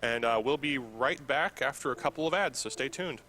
And we'll be right back after a couple of ads, so stay tuned.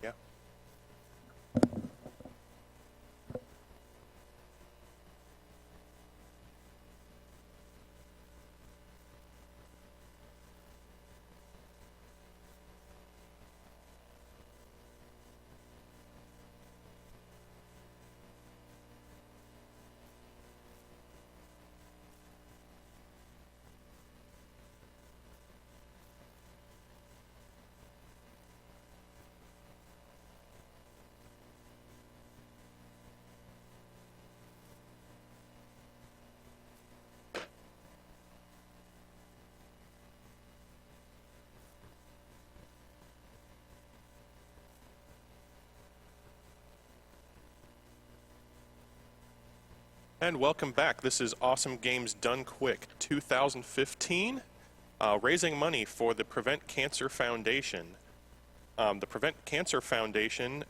Yeah. And welcome back. This is Awesome Games Done Quick 2015, raising money for the Prevent Cancer Foundation. The Prevent Cancer Foundation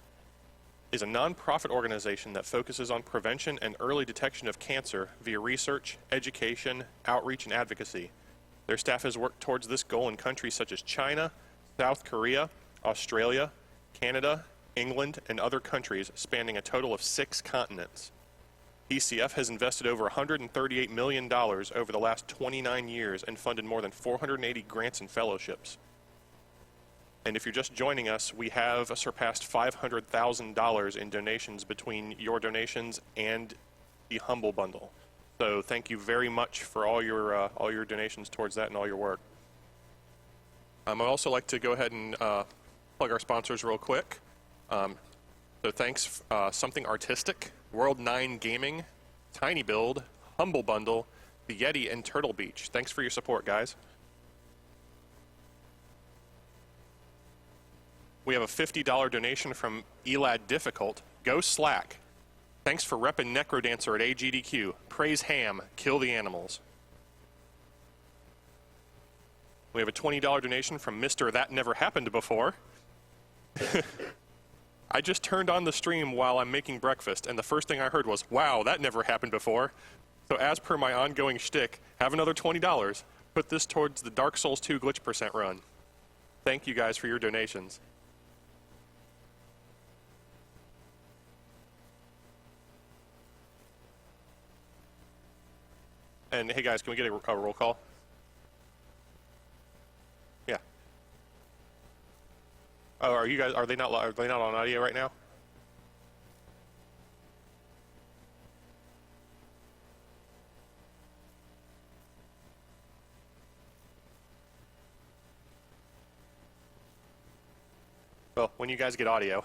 is a non-profit organization that focuses on prevention and early detection of cancer via research, education, outreach, and advocacy. Their staff has worked towards this goal in countries such as China, South Korea, Australia, Canada, England, and other countries spanning a total of 6 continents. ECF has invested over $138 million over the last 29 years and funded more than 480 grants and fellowships. And if you're just joining us, we have surpassed $500,000 in donations between your donations and the Humble Bundle. So thank you very much for all your donations towards that and all your work. I'd also like to go ahead and plug our sponsors real quick. So thanks, Something Artistic, World 9 Gaming, Tiny Build, Humble Bundle, The Yeti, and Turtle Beach. Thanks for your support, guys. We have a $50 donation from Elad Difficult. Go Slack. Thanks for repping Necrodancer at AGDQ. Praise Ham. Kill the animals. We have a $20 donation from Mr. That Never Happened Before. I just turned on the stream while I'm making breakfast, and the first thing I heard was, wow, that never happened before. So as per my ongoing shtick, have another $20. Put this towards the Dark Souls 2 glitch % run. Thank you guys for your donations. And hey guys, can we get a roll call? Yeah. Oh, are they not on audio right now? Well, when you guys get audio.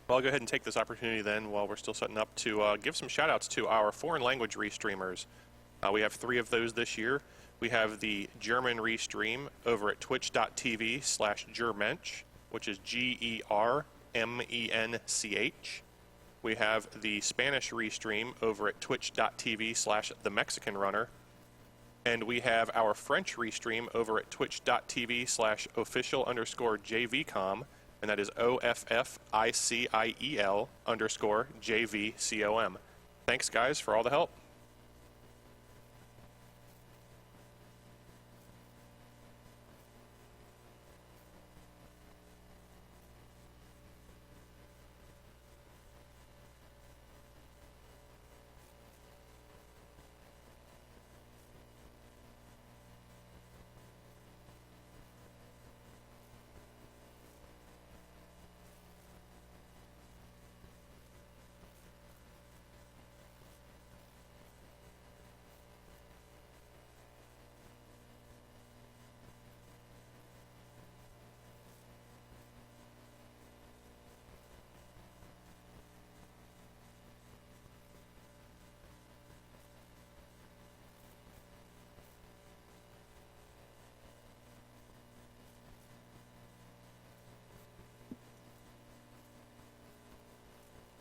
Well, I'll go ahead and take this opportunity then, while we're still setting up, to give some shout-outs to our foreign language restreamers. We have 3 of those this year. We have the German restream over at twitch.tv/Germensch, which is GERMENCH. We have the Spanish restream over at twitch.tv/The Mexican Runner. And we have our French restream over at twitch.tv/official_JVCom, and that is OFFICIEL_JVCOM. Thanks, guys, for all the help.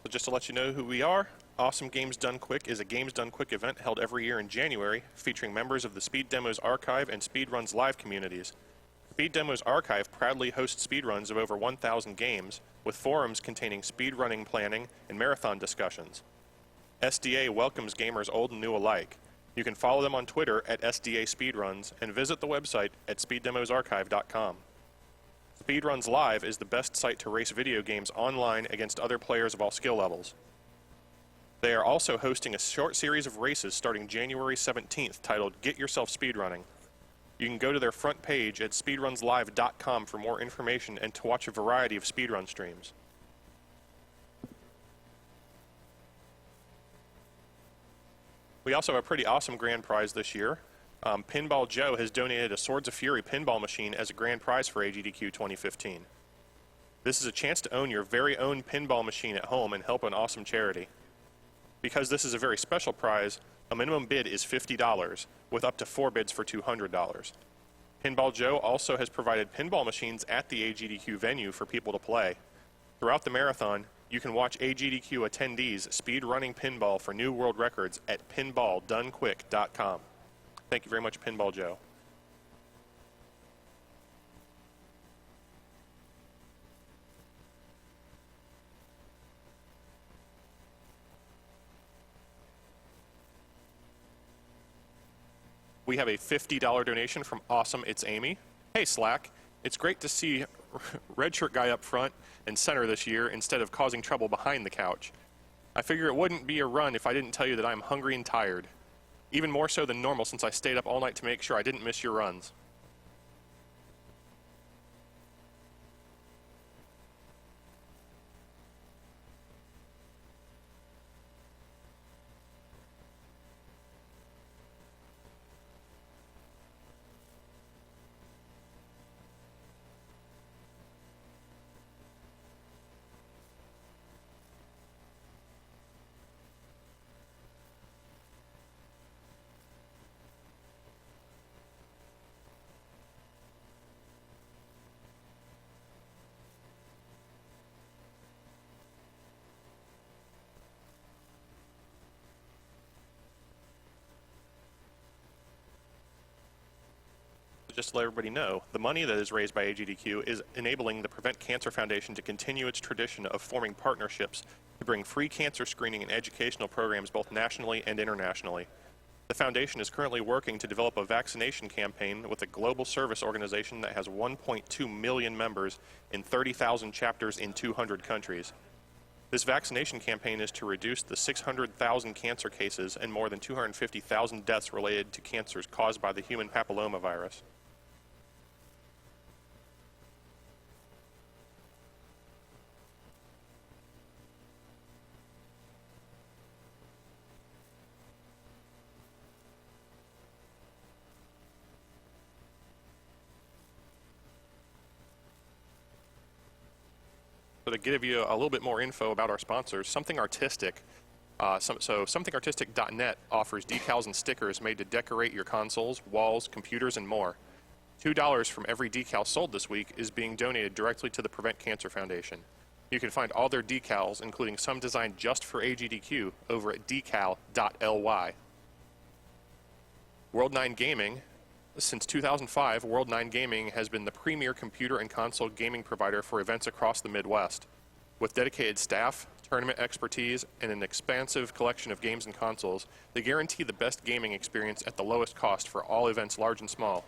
So just to let you know who we are, Awesome Games Done Quick is a Games Done Quick event held every year in January, featuring members of the Speed Demos Archive and Speedrun's live communities. Speed Demos Archive proudly hosts speedruns of over 1,000 games, with forums containing speedrunning planning and marathon discussions. SDA welcomes gamers old and new alike. You can follow them on Twitter at SDA Speedruns and visit the website at speeddemosarchive.com. Speedruns Live is the best site to race video games online against other players of all skill levels. They are also hosting a short series of races starting January 17th titled Get Yourself Speedrunning. You can go to their front page at speedrunslive.com for more information and to watch a variety of speedrun streams. We also have a pretty awesome grand prize this year. Pinball Joe has donated a Swords of Fury pinball machine as a grand prize for AGDQ 2015. This is a chance to own your very own pinball machine at home and help an awesome charity. Because this is a very special prize, a minimum bid is $50, with up to 4 bids for $200. Pinball Joe also has provided pinball machines at the AGDQ venue for people to play. Throughout the marathon, you can watch AGDQ attendees speed running pinball for new world records at pinballdonequick.com. Thank you very much, Pinball Joe. We have a $50 donation from Awesome It's Amy. Hey, Slack. It's great to see red shirt guy up front and center this year instead of causing trouble behind the couch. I figure it wouldn't be a run if I didn't tell you that I'm hungry and tired. Even more so than normal since I stayed up all night to make sure I didn't miss your runs. Just to let everybody know, the money that is raised by AGDQ is enabling the Prevent Cancer Foundation to continue its tradition of forming partnerships to bring free cancer screening and educational programs both nationally and internationally. The foundation is currently working to develop a vaccination campaign with a global service organization that has 1.2 million members in 30,000 chapters in 200 countries. This vaccination campaign is to reduce the 600,000 cancer cases and more than 250,000 deaths related to cancers caused by the human papillomavirus. So to give you a little bit more info about our sponsors, Something Artistic. So somethingartistic.net offers decals and stickers made to decorate your consoles, walls, computers, and more. $2 from every decal sold this week is being donated directly to the Prevent Cancer Foundation. You can find all their decals, including some designed just for AGDQ, over at decal.ly. World9 Gaming. Since 2005, World9 Gaming has been the premier computer and console gaming provider for events across the Midwest. With dedicated staff, tournament expertise, and an expansive collection of games and consoles, they guarantee the best gaming experience at the lowest cost for all events large and small.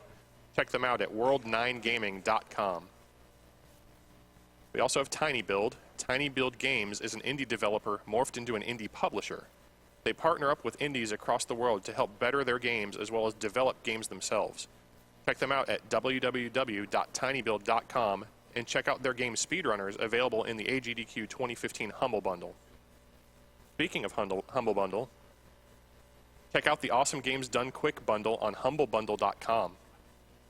Check them out at world9gaming.com. We also have TinyBuild. TinyBuild Games is an indie developer morphed into an indie publisher. They partner up with indies across the world to help better their games as well as develop games themselves. Check them out at www.tinybuild.com and check out their game Speedrunners, available in the AGDQ 2015 Humble Bundle. Speaking of Humble Bundle, check out the Awesome Games Done Quick bundle on humblebundle.com.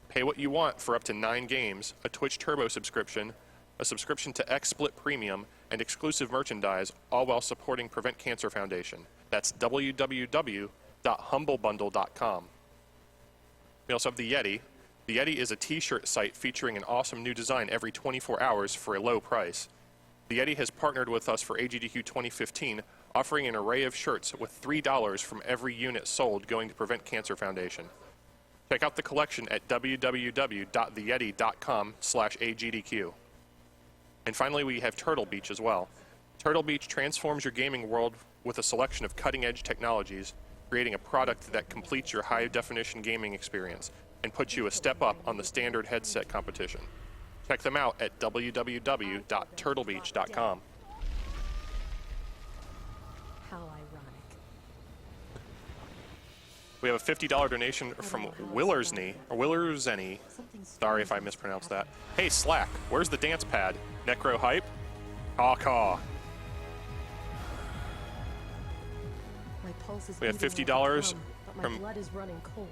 Pay what you want for up to 9 games, a Twitch Turbo subscription, a subscription to XSplit Premium, and exclusive merchandise, all while supporting Prevent Cancer Foundation. That's www.humblebundle.com. We also have the Yeti. The Yeti is a t-shirt site featuring an awesome new design every 24 hours for a low price. The Yeti has partnered with us for AGDQ 2015, offering an array of shirts with $3 from every unit sold going to Prevent Cancer Foundation. Check out the collection at www.theyeti.com/AGDQ. And finally, we have Turtle Beach as well. Turtle Beach transforms your gaming world with a selection of cutting-edge technologies, creating a product that completes your high-definition gaming experience and puts you a step up on the standard headset competition. Check them out at www.turtlebeach.com. How ironic. We have a $50 donation from Willersny. Sorry if I mispronounced that. Hey, Slack, where's the dance pad? Necro hype? Caw. My pulse is We have beating $50 like a drum, but my from blood is running cold.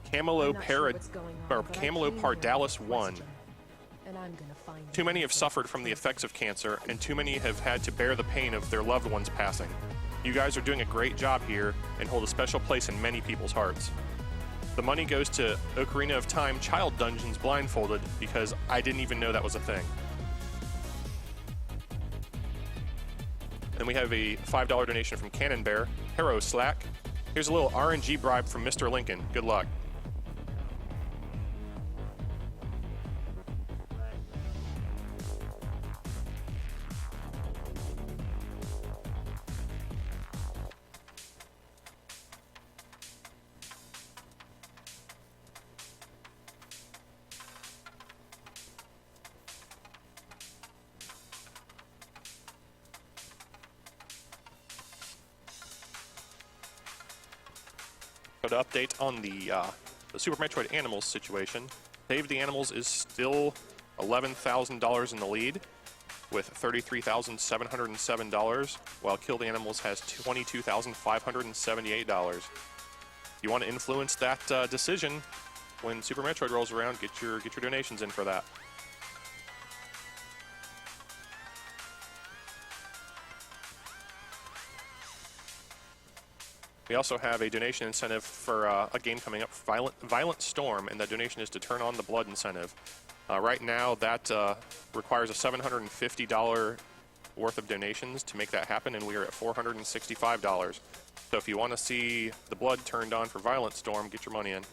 Camelopardalis 1. And I'm gonna find Too many have suffered from the effects of cancer, and too many have had to bear the pain of their loved ones passing. You guys are doing a great job here and hold a special place in many people's hearts. The money goes to Ocarina of Time Child Dungeons Blindfolded, because I didn't even know that was a thing. Then we have a $5 donation from Cannon Bear. Hero Slack. Here's a little RNG bribe from Mr. Lincoln. Good luck. So to update on the Super Metroid Animals situation, Save the Animals is still $11,000 in the lead with $33,707, while Kill the Animals has $22,578. If you want to influence that decision when Super Metroid rolls around, get your donations in for that. We also have a donation incentive for a game coming up, Violent Storm, and that donation is to turn on the blood incentive. Right now, that requires a $750 worth of donations to make that happen, and we are at $465. So if you want to see the blood turned on for Violent Storm, get your money in.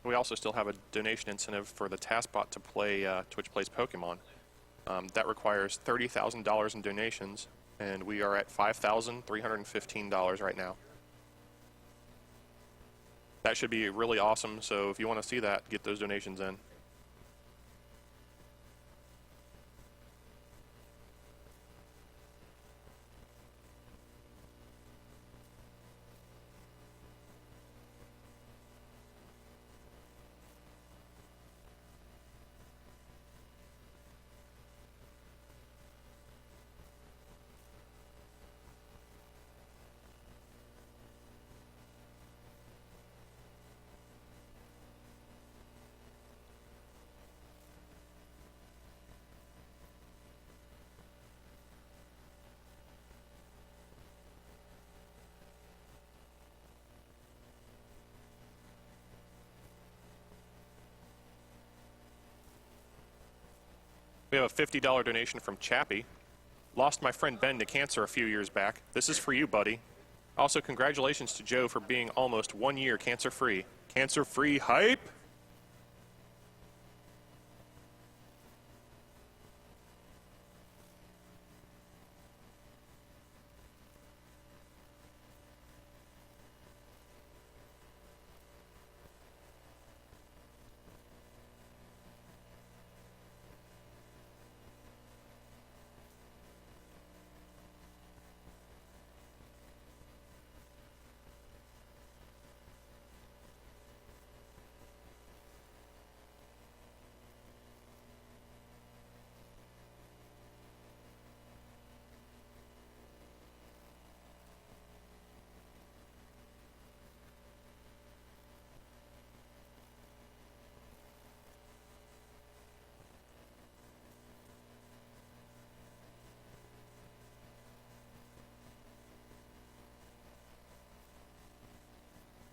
We also still have a donation incentive for the TaskBot to play Twitch Plays Pokemon. That requires $30,000 in donations, and we are at $5,315 right now. That should be really awesome, so if you want to see that, get those donations in. We have a $50 donation from Chappie. Lost my friend Ben to cancer a few years back. This is for you, buddy. Also, congratulations to Joe for being almost 1 year cancer-free. Cancer-free hype?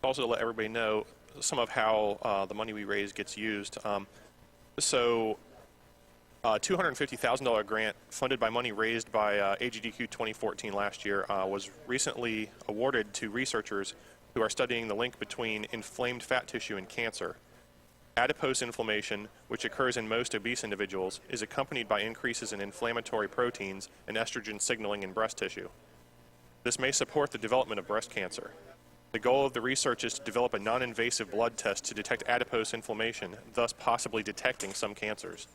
Also to let everybody know some of how the money we raise gets used. $250,000 grant funded by money raised by AGDQ 2014 last year was recently awarded to researchers who are studying the link between inflamed fat tissue and cancer. Adipose inflammation, which occurs in most obese individuals, is accompanied by increases in inflammatory proteins and estrogen signaling in breast tissue. This may support the development of breast cancer. The goal of the research is to develop a non-invasive blood test to detect adipose inflammation, thus possibly detecting some cancers.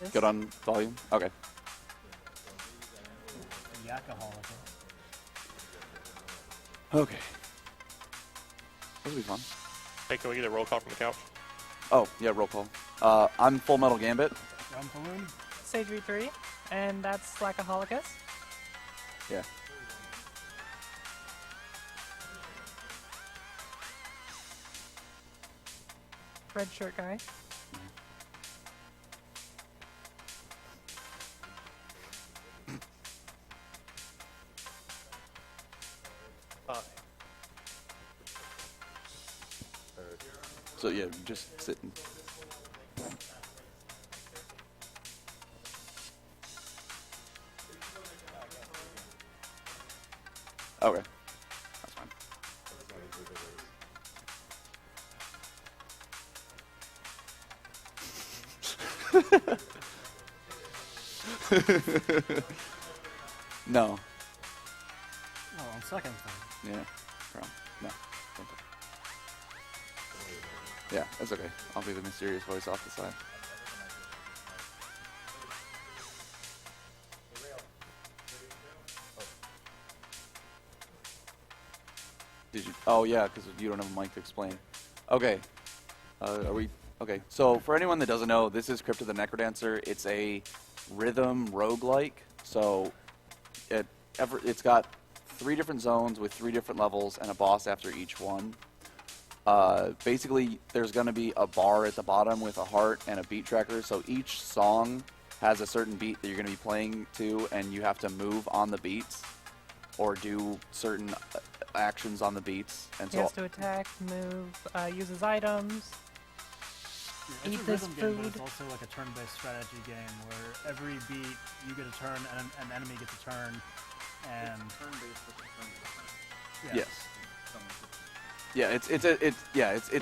Good on volume? Okay. Yakaholic. Okay. This will be fun. Hey, can we get a roll call from the couch? Oh, yeah, roll call. I'm Full Metal Gambit. Rumpaloon. Sage V3, and that's Slackaholicus. Yeah. Red shirt guy. So, yeah, just sitting. Okay. That's fine. No. Oh, on second thing. Yeah. No. Don't. Yeah, that's okay. I'll be the mysterious voice off the side. Did you? Oh yeah, because you don't have a mic to explain. Okay. Are we? Okay. So for anyone that doesn't know, this is Crypt the Necrodancer. It's a rhythm roguelike. So it's got 3 different zones with 3 different levels and a boss after each one. Basically, there's going to be a bar at the bottom with a heart and a beat tracker. So each song has a certain beat that you're going to be playing to, and you have to move on the beats or do certain actions on the beats. And He so has to attack, move, uses items. Yeah, Eat it's a this rhythm game, but food. it's also like a turn-based strategy game where every beat you get a turn and an enemy gets a turn, and yeah. yes. Yeah, it's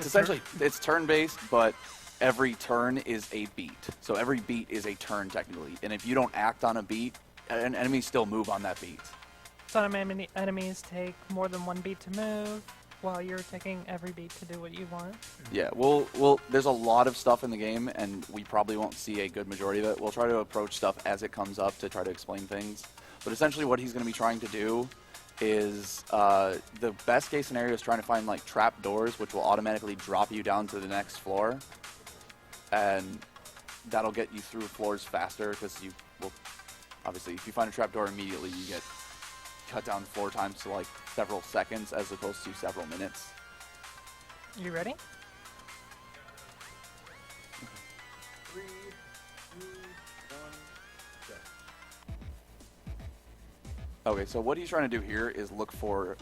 essentially it's turn-based, but every turn is a beat. So every beat is a turn technically, and if you don't act on a beat, an enemy still move on that beat. Some enemies take more than 1 beat to move, while you're taking every beat to do what you want. Yeah, we'll there's a lot of stuff in the game, and we probably won't see a good majority of it. We'll try to approach stuff as it comes up to try to explain things. But essentially what he's going to be trying to do is the best case scenario is trying to find like trap doors, which will automatically drop you down to the next floor. And that'll get you through floors faster, because you will, obviously, if you find a trap door immediately, you get cut down floor times to like several seconds as opposed to several minutes. You ready? 3, 2, 1, go. Okay, so what he's trying to do here is look for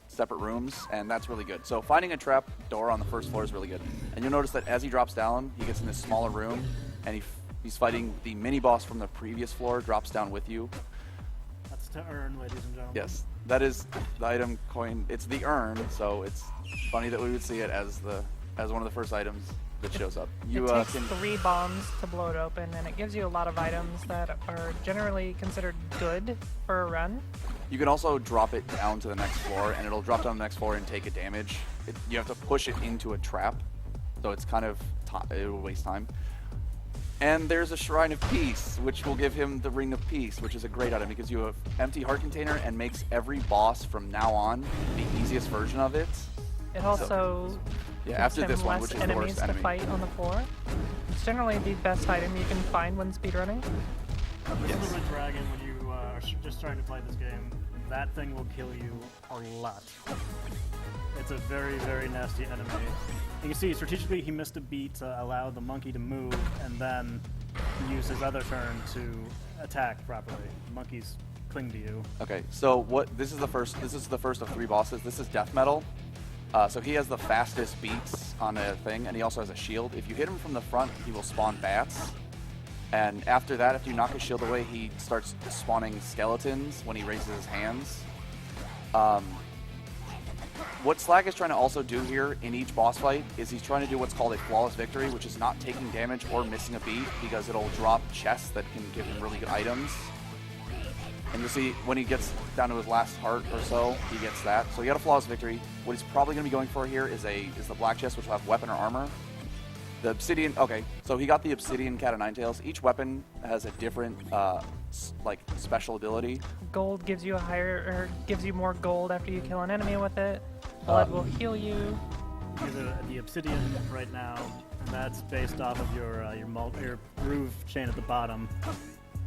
separate rooms, and that's really good. So finding a trap door on the first floor is really good. And you'll notice that as he drops down, he gets in this smaller room, and he's fighting the mini-boss from the previous floor, drops down with you. That's to earn, ladies and gentlemen. Yes, that is the item coin. It's the urn, so it's funny that we would see it as one of the first items that shows up. You it takes can 3 bombs to blow it open, and it gives you a lot of items that are generally considered good for a run. You can also drop it down to the next floor, and it'll drop down the next floor and take a damage. You have to push it into a trap, so it's kind of it will waste time. And there's a Shrine of Peace, which will give him the Ring of Peace, which is a great item because you have empty heart container and makes every boss from now on the easiest version of it. It also Yeah, gives after him this one, less which is the enemies worst to enemy. fight on the floor. It's generally the best item you can find when speedrunning. This Yes. is a dragon when you are just trying to play this game. That thing will kill you a lot. It's a very, very nasty enemy. You can see strategically he missed a beat to allow the monkey to move, and then use his other turn to attack properly. Monkeys cling to you. Okay, so this is the first of 3 bosses. This is death metal. So he has the fastest beats on a thing, and he also has a shield. If you hit him from the front, he will spawn bats. And after that, after you knock his shield away, he starts spawning skeletons when he raises his hands. What Slack is trying to also do here in each boss fight is he's trying to do what's called a flawless victory, which is not taking damage or missing a beat, because it'll drop chests that can give him really good items. And you'll see when he gets down to his last heart or so, he gets that. So he got a flawless victory. What he's probably going to be going for here is the black chest, which will have weapon or armor. The obsidian. Okay, so he got the obsidian cat of nine tails. Each weapon has a different like special ability. Gold gives you a higher, or gives you more gold after you kill an enemy with it. Blood will heal you. These are the obsidian right now, and that's based off of your groove chain at the bottom.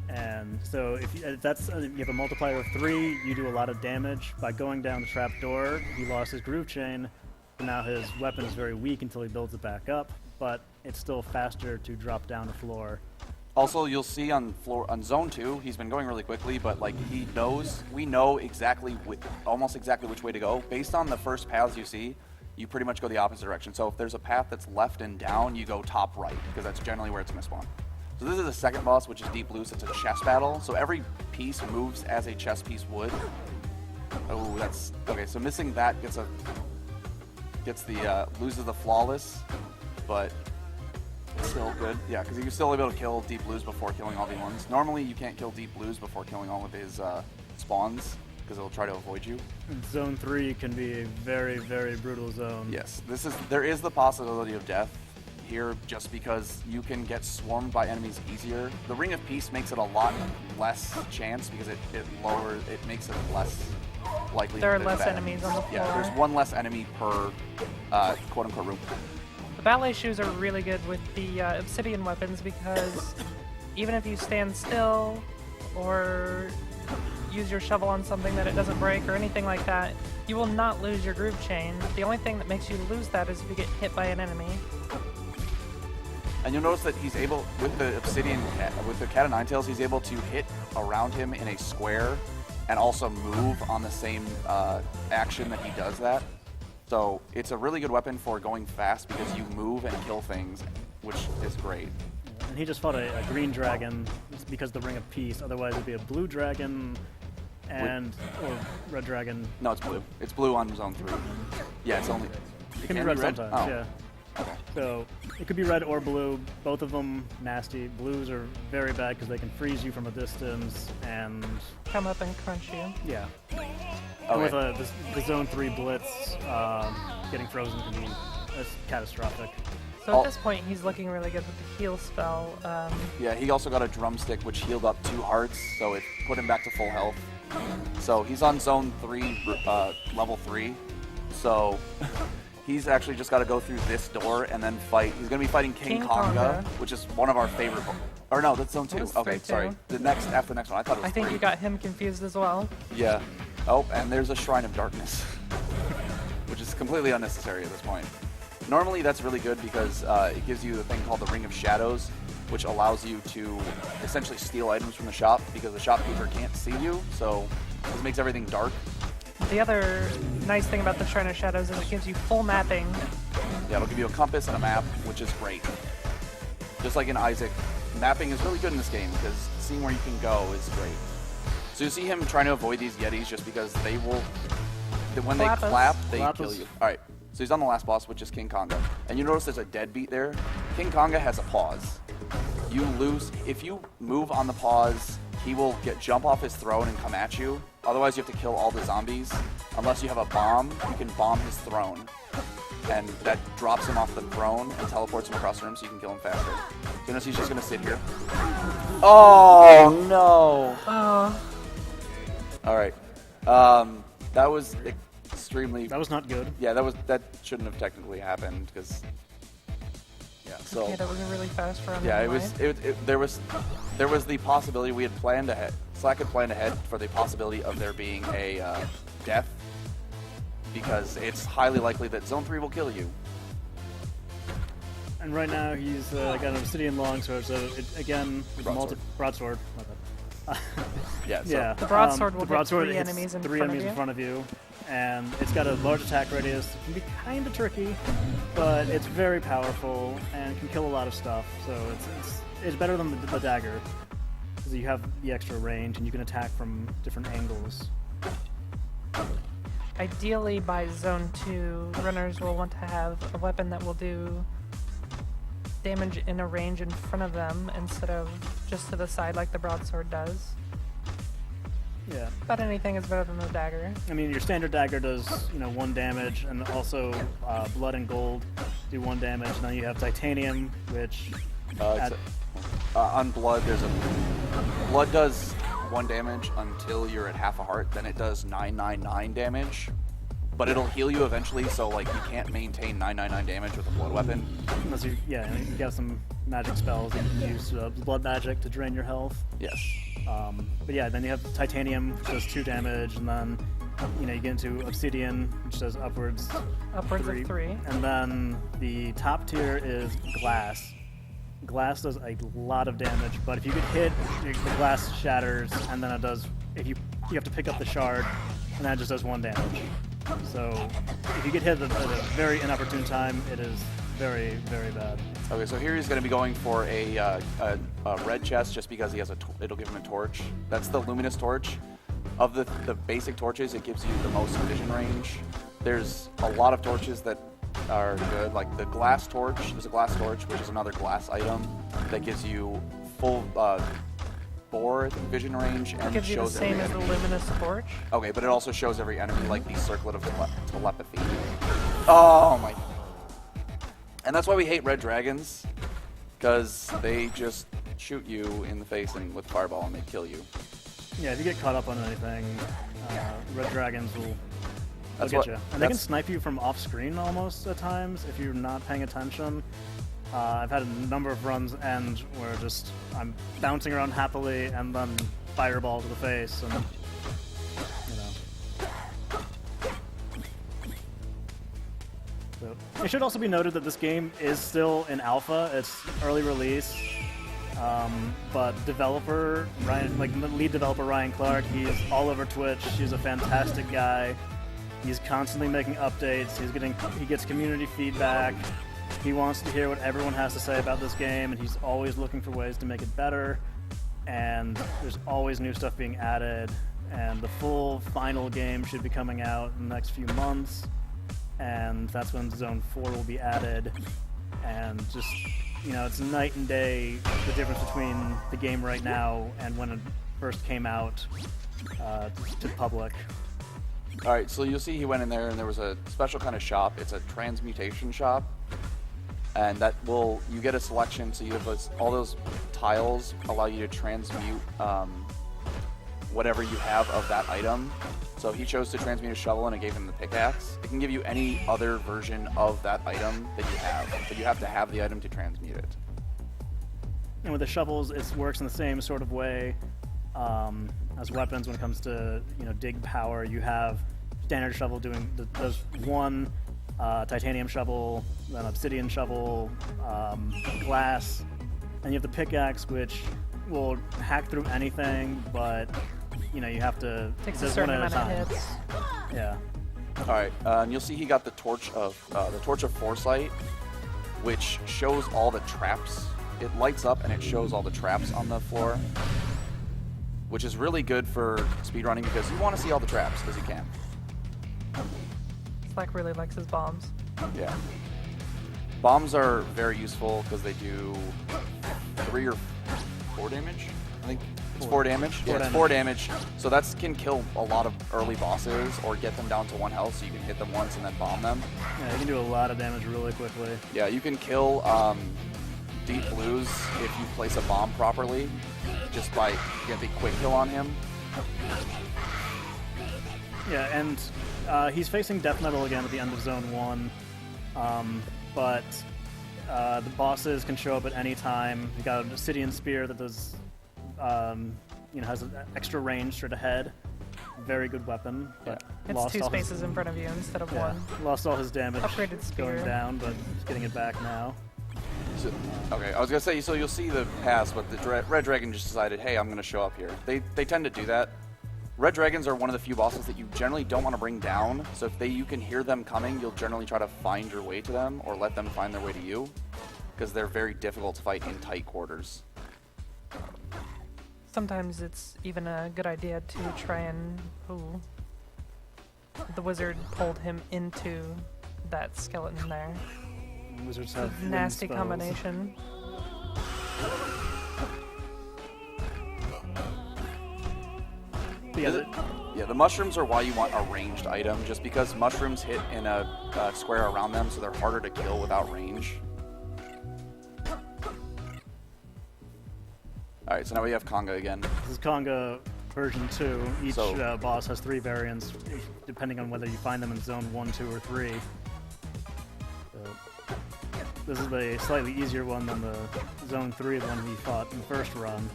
And so if that's you have a multiplier of 3, you do a lot of damage. By going down the trap door, he lost his groove chain, so now his weapon is very weak until he builds it back up, but it's still faster to drop down the floor. Also, you'll see on zone 2, he's been going really quickly, but like we know almost exactly which way to go. Based on the first paths you see, you pretty much go the opposite direction. So if there's a path that's left and down, you go top right, because that's generally where it's going to spawn. So this is the second boss, which is Deep Blue. It's a chess battle. So every piece moves as a chess piece would. Oh, that's okay. So missing that loses the flawless, but it's still good. Yeah, because you can still be able to kill Deep Blues before killing all the ones. Normally, you can't kill Deep Blues before killing all of his spawns, because it'll try to avoid you. Zone 3 can be a very, very brutal zone. Yes, there is the possibility of death here, just because you can get swarmed by enemies easier. The Ring of Peace makes it a lot less chance, because it makes it less likely. There are that less bad enemies on the floor. Yeah, there's one less enemy per quote-unquote room. The ballet shoes are really good with the obsidian weapons, because even if you stand still or use your shovel on something that it doesn't break or anything like that, you will not lose your groove chain. The only thing that makes you lose that is if you get hit by an enemy. And you'll notice that he's able, with the obsidian, with the cat of nine tails, he's able to hit around him in a square and also move on the same action that he does that. So it's a really good weapon for going fast, because you move and kill things, which is great. And he just fought a green dragon because of the Ring of Peace. Otherwise, it'd be a blue dragon or red dragon. No, it's blue. It's blue on zone 3. Yeah, it's only. It can be red sometimes, oh. yeah. Okay. So it could be red or blue. Both of them nasty. Blues are very bad because they can freeze you from a distance and Come up and crunch you. yeah. Okay. With the zone 3 blitz, getting frozen can be catastrophic. So at this point, he's looking really good with the heal spell. Yeah, he also got a drumstick, which healed up 2 hearts, so it put him back to full health. So he's on zone 3, level 3. So he's actually just got to go through this door and then fight. He's going to be fighting King Konga, which is one of our favorite. Or no, that's zone 2. That's Okay, zone 2. sorry. After the next one, I thought it was I think 3. you got him confused as well. Yeah. Oh, and there's a Shrine of Darkness, which is completely unnecessary at this point. Normally, that's really good because it gives you the thing called the Ring of Shadows, which allows you to essentially steal items from the shop, because the shopkeeper can't see you, so this makes everything dark. The other nice thing about the Shrine of Shadows is it gives you full mapping. Yeah, it'll give you a compass and a map, which is great. Just like in Isaac, mapping is really good in this game, because seeing where you can go is great. So you see him trying to avoid these Yetis just because they will, when they clap, they kill you. Alright, so he's on the last boss, which is King Konga. And you notice there's a deadbeat there. King Konga has a pause. You lose, if you move on the pause, he will jump off his throne and come at you. Otherwise, you have to kill all the zombies. Unless you have a bomb, you can bomb his throne. And that drops him off the throne and teleports him across the room so you can kill him faster. So notice he's just going to sit here. Oh, no. Oh. Alright. That was extremely... That was not good. Yeah, that shouldn't have technically happened, because... Yeah, so... Okay, that was a really fast run. Yeah, anyway. there was the possibility, we had planned ahead. Slack had planned ahead for the possibility of there being a death, because it's highly likely that Zone 3 will kill you. And right now he's got an obsidian longsword, so again, with broadsword. Yeah, so Yeah. The broadsword will the broadsword hit 3 hits enemies in 3 front enemies of you. in front of you, and it's got a large attack radius. It can be kind of tricky, but it's very powerful and can kill a lot of stuff. So it's better than the dagger, because you have the extra range and you can attack from different angles. Ideally, by Zone 2, runners will want to have a weapon that will do damage in a range in front of them instead of just to the side like the broadsword does. Yeah. But anything is better than the dagger. I mean, your standard dagger does 1 damage, and also blood and gold do 1 damage. And then you have titanium, which on blood, blood does 1 damage until you're at half a heart. Then it does 999 damage, but it'll heal you eventually. So like you can't maintain 999 damage with a blood weapon. unless you got some magic spells. You can use blood magic to drain your health. Yes. But yeah, then you have titanium, which does 2 damage, and then you get into obsidian, which does upwards Of 3. and then the top tier is glass. Glass does a lot of damage, but if you get hit, the glass shatters, and then it does. If you have to pick up the shard, and that just does 1 damage. So if you get hit at a very inopportune time, it is very, very bad. Okay, so here he's going to be going for a red chest just because he has it'll give him a torch. That's the luminous torch. Of the basic torches, it gives you the most vision range. There's a lot of torches that are good, like the glass torch. There's a glass torch, which is another glass item that gives you full bore vision range and Gives you the shows same every as the enemy. luminous torch. Okay, but it also shows every enemy like the circlet of telepathy. Oh my! And that's why we hate red dragons, because they just shoot you in the face and with fireball and they kill you. Yeah, if you get caught up on anything, red dragons will That's get what- you. And they can that's- snipe you from off screen almost at times if you're not paying attention. I've had a number of runs end where I'm bouncing around happily and then fireball to the face, and So, it should also be noted that this game is still in alpha. It's early release, but developer Ryan, the lead developer Ryan Clark, he's all over Twitch. He's a fantastic guy. He's constantly making updates. He gets community feedback. He wants to hear what everyone has to say about this game, and he's always looking for ways to make it better. And there's always new stuff being added. And the full final game should be coming out in the next few months. And that's when Zone 4 will be added. And just, it's night and day, the difference between the game right now and when it first came out to public. Alright, so you'll see he went in there and there was a special kind of shop. It's a transmutation shop. And you get a selection, so you have all those tiles allow you to transmute whatever you have of that item. So he chose to transmute a shovel and it gave him the pickaxe. It can give you any other version of that item that you have, but you have to have the item to transmute it. And with the shovels, it works in the same sort of way as weapons when it comes to dig power. You have standard shovel does 1 titanium shovel, then obsidian shovel, glass, and you have the pickaxe, which will hack through anything, but you have to Takes a does certain one at amount of time. hits. Yeah. All right, and you'll see he got the torch of foresight, which shows all the traps. It lights up and it shows all the traps on the floor, which is really good for speedrunning because you want to see all the traps as you can. Slack really likes his bombs. Yeah. Bombs are very useful because they do 3 or 4 damage. I think it's 4 damage. Yeah, it's 4 damage. So that can kill a lot of early bosses or get them down to 1 health, so you can hit them once and then bomb them. Yeah, you can do a lot of damage really quickly. Yeah, you can kill deep blues if you place a bomb properly, just by getting a quick kill on him. Yeah, and he's facing Death Metal again at the end of Zone 1, but the bosses can show up at any time. You got an Obsidian Spear that does, has an extra range straight ahead. Very good weapon, but It's lost 2 all spaces in front of you instead of his, yeah, 1. lost all his damage Upgraded spear. going down, but he's getting it back now. So, okay, I was gonna say, so you'll see the pass, but the Red Dragon just decided, hey, I'm gonna show up here. They tend to do that. Red Dragons are one of the few bosses that you generally don't want to bring down, so if you can hear them coming, you'll generally try to find your way to them, or let them find their way to you, because they're very difficult to fight in tight quarters. Sometimes it's even a good idea to try and... Ooh. The wizard pulled him into that skeleton there. Wizards have wind Nasty spells. combination. But yeah, Yeah, the mushrooms are why you want a ranged item, just because mushrooms hit in a square around them, so they're harder to kill without range. Alright, so now we have Conga again. This is Conga version 2. Each So- boss has 3 variants, depending on whether you find them in zone 1, 2, or 3. So, this is a slightly easier one than the zone 3, the one we fought in the first run.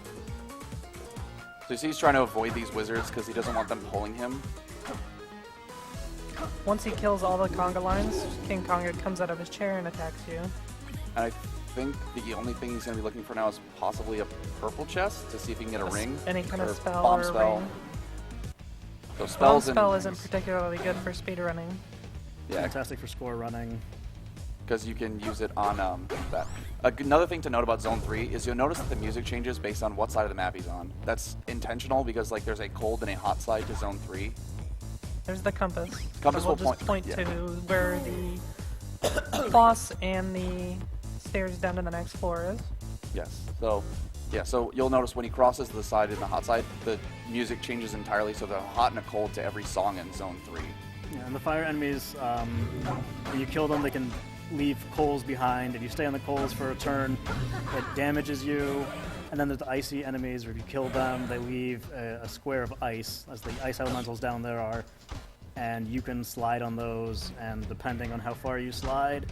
So you see he's trying to avoid these wizards because he doesn't want them pulling him. Once he kills all the conga lines, King Conga comes out of his chair and attacks you. And I think the only thing he's going to be looking for now is possibly a purple chest to see if he can get a ring. Any kind of or spell bomb or spell. ring. So Bomb spells spell and isn't particularly good for speedrunning. yeah, Fantastic for score running. because you can use it on that. Another thing to note about Zone 3 is you'll notice that the music changes based on what side of the map he's on. That's intentional because like there's a cold and a hot side to Zone 3. There's the compass. Compass So we'll will just point yeah. to where the boss and the stairs down to the next floor is. Yes. So yeah, so you'll notice when he crosses the side in the hot side, the music changes entirely, so the hot and a cold to every song in Zone 3. Yeah, and the fire enemies, when you kill them, they can leave coals behind. If you stay on the coals for a turn, it damages you. And then there's the icy enemies, where if you kill them, they leave a square of ice, as the ice elementals down there are. And you can slide on those, and depending on how far you slide,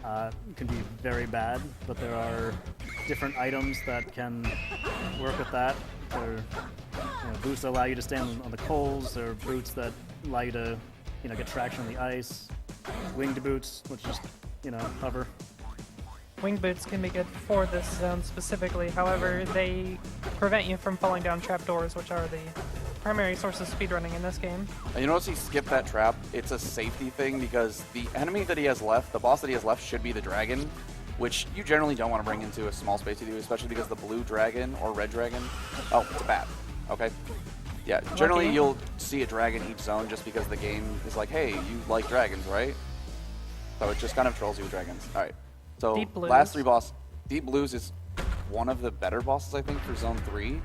it can be very bad. But there are different items that can work with that. There are boots that allow you to stand on the coals. There are boots that allow you to get traction on the ice. Winged boots, which just hover. Wing boots can be good for this zone specifically, however, they prevent you from falling down trapdoors, which are the primary source of speedrunning in this game. And you notice he skipped that trap. It's a safety thing because the enemy that he has left, the boss that he has left, should be the dragon, which you generally don't want to bring into a small space to do, especially because the blue dragon or red dragon, oh, it's a bat, okay? Yeah, generally Lucky. you'll see a dragon each zone just because the game is like, hey, you like dragons, right? So it just kind of trolls you with dragons. All right, so Deep Blues. last 3 boss. Deep Blues is one of the better bosses, I think, for Zone 3,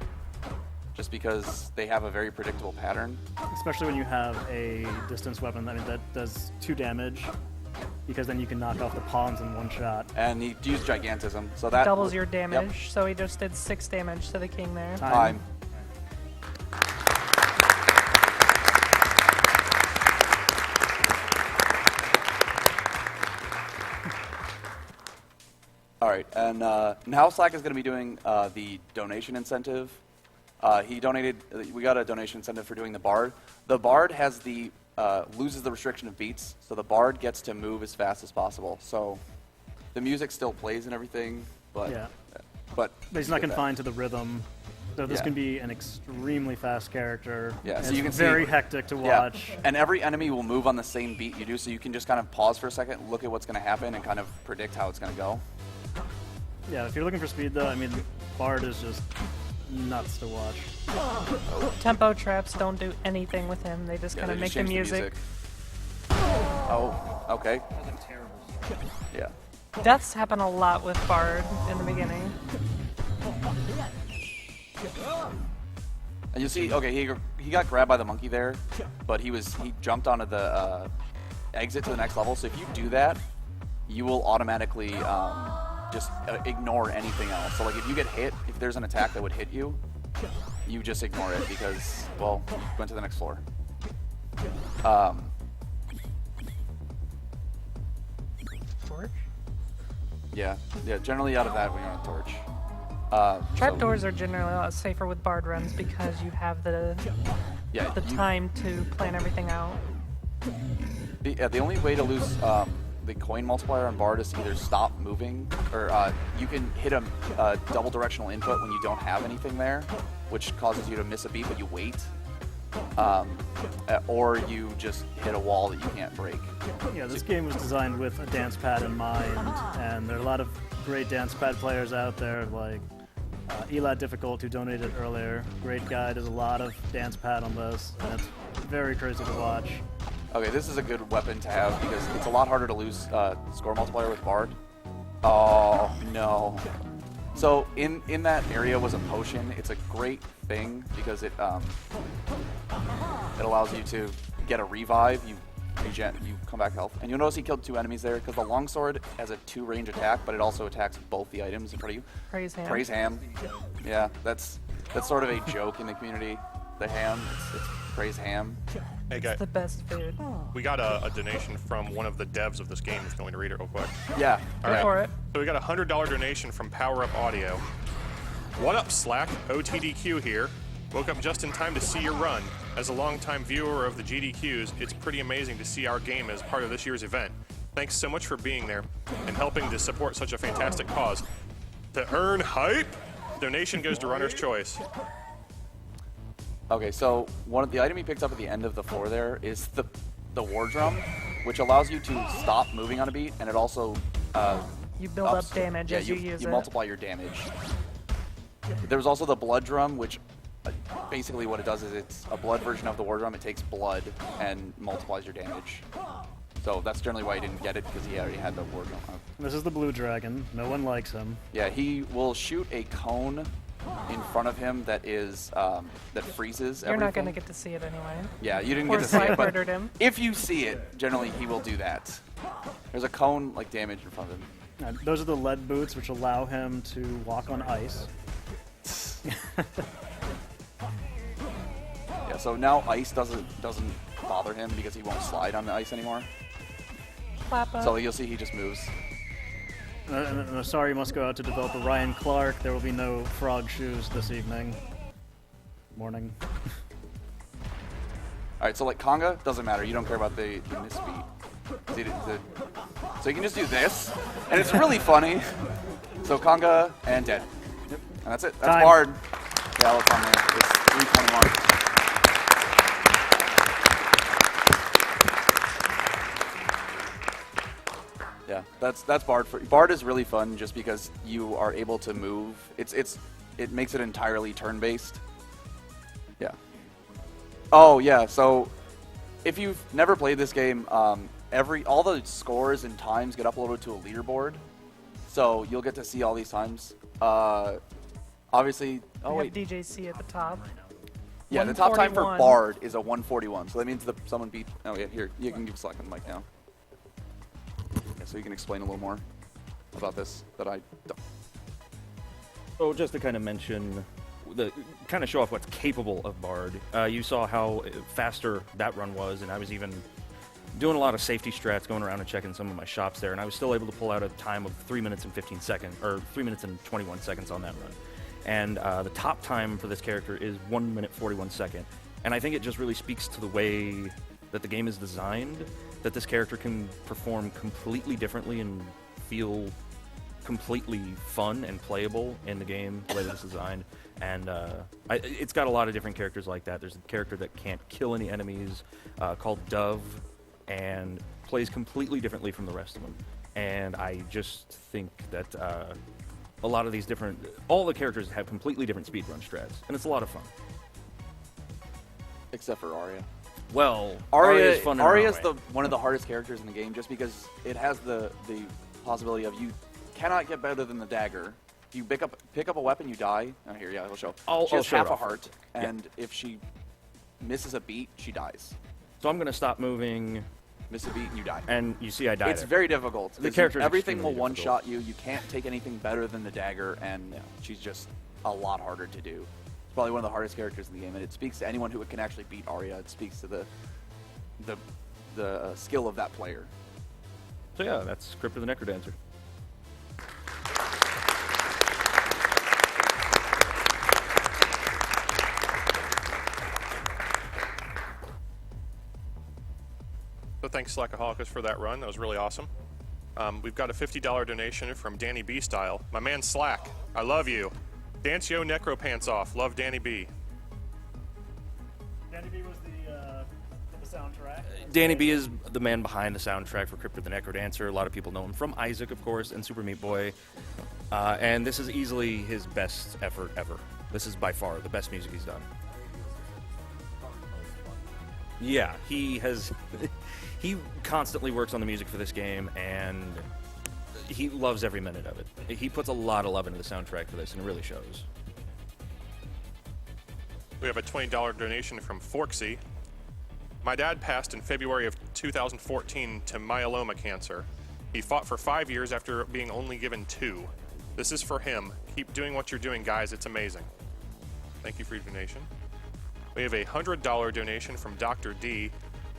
just because they have a very predictable pattern. Especially when you have a distance weapon that does 2 damage, because then you can knock off the pawns in one shot. And he used Gigantism, so that Doubles your Yep. damage, so he just did 6 damage to the king there. Time. All right, and now Slack is going to be doing the donation incentive. He donated. We got a donation incentive for doing the Bard. The Bard has the loses the restriction of beats, so the Bard gets to move as fast as possible. So the music still plays and everything, but Yeah. but But he's not get that. confined to the rhythm. So this Yeah. can be an extremely fast character. Yeah, and so you it's can see- very hectic to Yeah, watch. and every enemy will move on the same beat you do, so you can just kind of pause for a second, look at what's going to happen, and kind of predict how it's going to go. Yeah, if you're looking for speed though, I mean, Bard is just nuts to watch. Tempo traps don't do anything with him, they just Yeah, kind they of make just the changed music. Oh, okay. Yeah. Deaths happen a lot with Bard in the beginning. And you see, okay, he got grabbed by the monkey there, but he jumped onto the exit to the next level. So if you do that, you will automatically just ignore anything else. So like if you get hit, if there's an attack that would hit you, you just ignore it because, well, you went to the next floor. Torch? Yeah, generally out of that when you're on a torch. Trapdoors are generally a lot safer with Bard runs because you have the Yeah, the time to plan everything out. The only way to lose the coin multiplier on Bard is to either stop moving, or you can hit a double directional input when you don't have anything there, which causes you to miss a beat, but you wait. Or you just hit a wall that you can't break. Yeah, this game was designed with a dance pad in mind, and there are a lot of great dance pad players out there, like Elad Difficult, who donated earlier. Great guy, does a lot of dance pad on this, and it's very crazy to watch. Okay, this is a good weapon to have because it's a lot harder to lose score multiplier with Bard. Oh, no. So in that area was a potion. It's a great thing because it'll allows you to get a revive. You come back health. And you'll notice he killed 2 enemies there because the longsword has a 2-range attack, but it also attacks both the items in front of you. Praise ham. Praise ham. Yeah, that's sort of a joke in the community. The ham, it's praise ham. Hey, guy, It's the best food. we got a donation from one of the devs of this game. If you want me to read it real quick. Yeah. All Go for it. So we got a $100 donation from Power Up Audio. What up, Slack? OTDQ here. Woke up just in time to see your run. As a longtime viewer of the GDQs, it's pretty amazing to see our game as part of this year's event. Thanks so much for being there and helping to support such a fantastic cause. To earn hype, donation goes to Runner's Choice. Okay, so one of the item he picked up at the end of the floor there is the war drum, which allows you to stop moving on a beat, and it also You build up damage yeah, as you use you it. multiply your damage. There was also the blood drum, which basically what it does is it's a blood version of the war drum. It takes blood and multiplies your damage. So that's generally why he didn't get it, because he already had the war drum. This is the blue dragon. No one likes him. Yeah, he will shoot a cone in front of him that is that freezes You're not everything. going to get to see it anyway. Yeah, you didn't Poor get to see Slack it, but murdered him. if you see it, generally he will do that. There's a cone like damage in front of him. Those are the lead boots, which allow him to walk on ice. Yeah, so now ice doesn't bother him because he won't slide on the ice anymore. Clap up. So you'll see he just moves. Sorry, must go out to developer Ryan Clark. There will be no frog shoes this evening. Morning. All right, so like Conga doesn't matter. You don't care about the misbeat. See, so you can just do this, and it's really funny. So Conga and dead. Yep. And that's it. That's Time. Bard. Yeah, look on there. It's 321. Yeah, that's Bard. Bard is really fun just because you are able to move. It makes it entirely turn-based. Yeah. Oh yeah. So if you've never played this game, all the scores and times get uploaded to a leaderboard, so you'll get to see all these times. Obviously. Oh We wait. have DJC at the top. Yeah, the top time for 141. Bard is a 141. So that means someone beat. Oh yeah, here you can give Slack on the mic now. Yeah, so you can explain a little more about this that I don't. So just to kind of mention, kind of show off what's capable of Bard. You saw how faster that run was, and I was even doing a lot of safety strats, going around and checking some of my shops there, and I was still able to pull out a time of 3 minutes and 15 seconds, or 3 minutes and 21 seconds on that run. And the top time for this character is 1 minute 41 second. And I think it just really speaks to the way that the game is designed, that this character can perform completely differently and feel completely fun and playable in the game, the way that it's designed. And it's got a lot of different characters like that. There's a character that can't kill any enemies called Dove, and plays completely differently from the rest of them. And I just think that a lot of these all the characters have completely different speedrun strats, and it's a lot of fun. Except for Arya. Well, Arya's fun in her own Arya's way. one of the hardest characters in the game just because it has the possibility of you cannot get better than the dagger. If you pick up a weapon, you die. Oh, here, yeah, it'll show. She has show it half a off. heart, and if she misses a beat, she dies. So I'm going to stop moving, Miss a beat, and you die. and you see I died. It's very difficult. The character is everything will extremely one-shot you. You can't take anything better than the dagger, and she's just a lot harder to do. It's probably one of the hardest characters in the game, and it speaks to anyone who can actually beat Arya. It speaks to the skill of that player. So yeah, that's Crypt of the Necrodancer. So thanks, Slackaholicus, for that run. That was really awesome. We've got a $50 donation from Danny B Style. My man Slack, I love you. Dance yo necro pants off. Love Danny B. Danny B was the soundtrack. Danny B is the man behind the soundtrack for Crypt of the Necrodancer. A lot of people know him from Isaac, of course, and Super Meat Boy. And this is easily his best effort ever. This is by far the best music he's done. Yeah, he has... He constantly works on the music for this game, and he loves every minute of it. He puts a lot of love into the soundtrack for this, and it really shows. We have a $20 donation from Forksy. My dad passed in February of 2014 to myeloma cancer. He fought for 5 years after being only given 2. This is for him. Keep doing what you're doing, guys. It's amazing. Thank you for your donation. We have a $100 donation from Dr. D.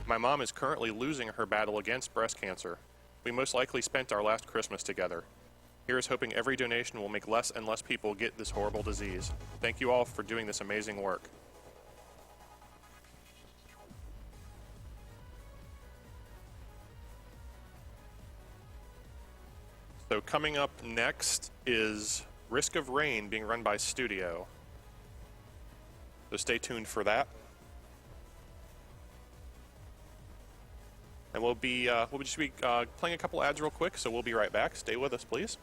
My mom is currently losing her battle against breast cancer. We most likely spent our last Christmas together. Here's hoping every donation will make less and less people get this horrible disease. Thank you all for doing this amazing work. So coming up next is Risk of Rain being run by Studio. So stay tuned for that. And we'll just be playing a couple ads real quick, so we'll be right back. Stay with us, please.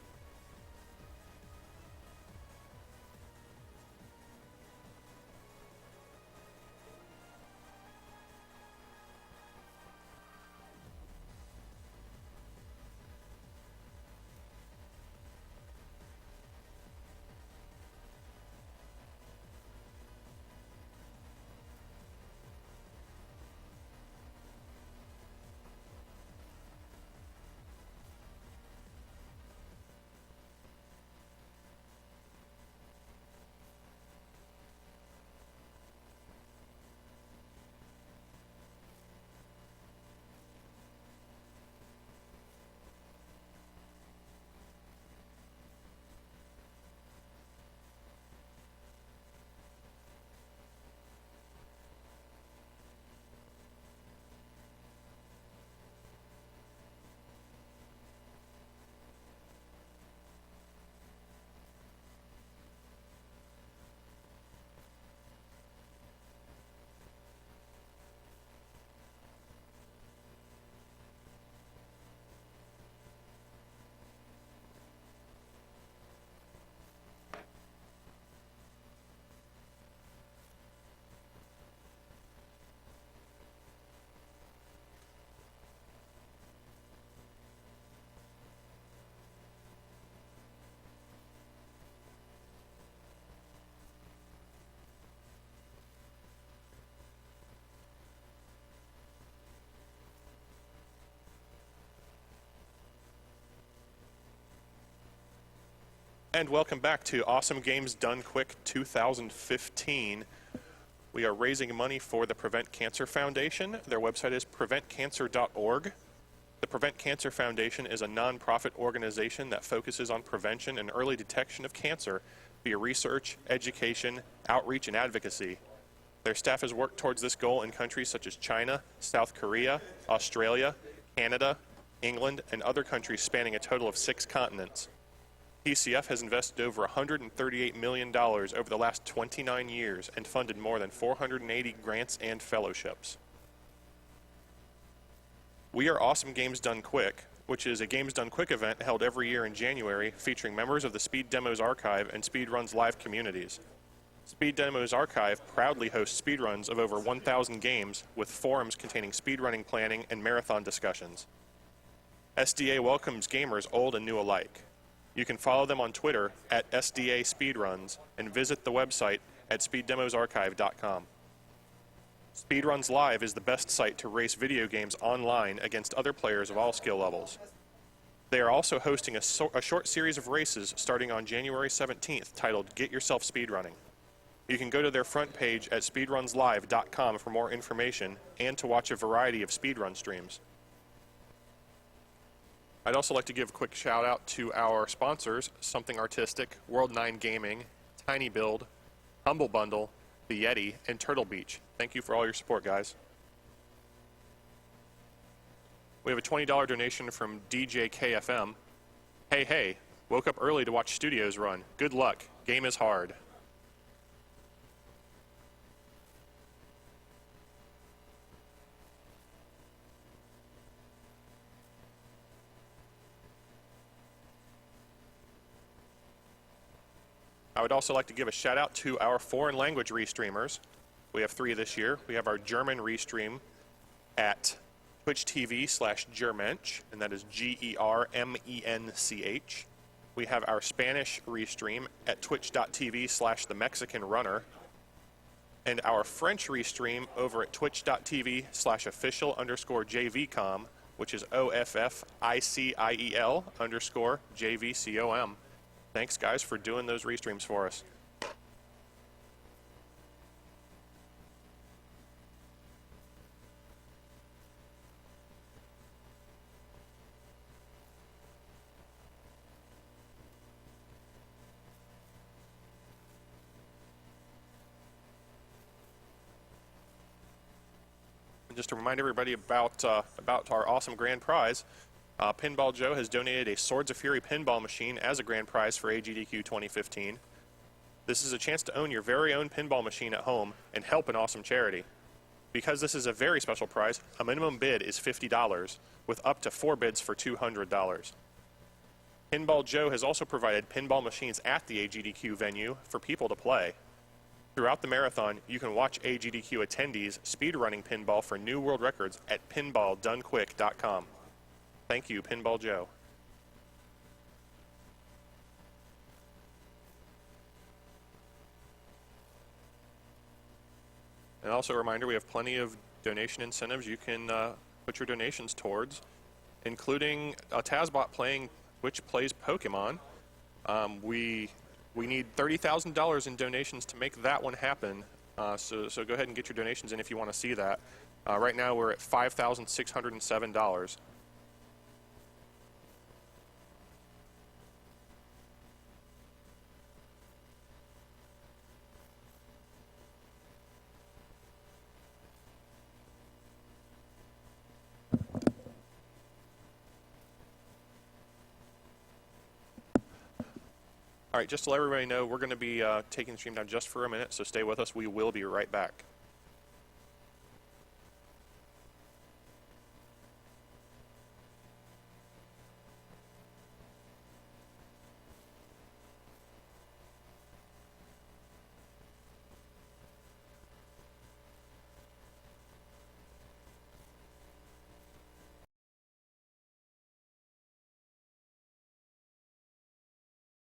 And welcome back to Awesome Games Done Quick 2015. We are raising money for the Prevent Cancer Foundation. Their website is preventcancer.org. The Prevent Cancer Foundation is a nonprofit organization that focuses on prevention and early detection of cancer via research, education, outreach, and advocacy. Their staff has worked towards this goal in countries such as China, South Korea, Australia, Canada, England, and other countries spanning a total of 6 continents. PCF has invested over $138 million over the last 29 years and funded more than 480 grants and fellowships. We are Awesome Games Done Quick, which is a Games Done Quick event held every year in January featuring members of the Speed Demos Archive and Speedrun's live communities. Speed Demos Archive proudly hosts speedruns of over 1,000 games with forums containing speedrunning planning and marathon discussions. SDA welcomes gamers old and new alike. You can follow them on Twitter at SDA Speedruns and visit the website at speeddemosarchive.com. Speedruns Live is the best site to race video games online against other players of all skill levels. They are also hosting a short series of races starting on January 17th titled Get Yourself Speedrunning. You can go to their front page at speedrunslive.com for more information and to watch a variety of speedrun streams. I'd also like to give a quick shout out to our sponsors, Something Artistic, World 9 Gaming, Tiny Build, Humble Bundle, The Yeti, and Turtle Beach. Thank you for all your support, guys. We have a $20 donation from DJ KFM. Hey, woke up early to watch Studios run. Good luck. Game is hard. I would also like to give a shout out to our foreign language restreamers. We have 3 this year. We have our German restream at twitch.tv/Germench, and that is GERMENCH. We have our Spanish restream at twitch.tv/TheMexicanRunner. and our French restream over at twitch.tv/official_JVCom, which is OFFICIEL_JVCOM. Thanks, guys, for doing those restreams for us. Just to remind everybody about our awesome grand prize, Pinball Joe has donated a Swords of Fury pinball machine as a grand prize for AGDQ 2015. This is a chance to own your very own pinball machine at home and help an awesome charity. Because this is a very special prize, a minimum bid is $50, with up to 4 bids for $200. Pinball Joe has also provided pinball machines at the AGDQ venue for people to play. Throughout the marathon, you can watch AGDQ attendees speedrunning pinball for new world records at pinballdonequick.com. Thank you, Pinball Joe. And also a reminder, we have plenty of donation incentives you can put your donations towards, including a Tazbot playing which plays Pokemon. We need $30,000 in donations to make that one happen. So go ahead and get your donations in if you want to see that. Right now we're at $5,607. All right, just to let everybody know, we're going to be taking the stream down just for a minute, so stay with us. We will be right back.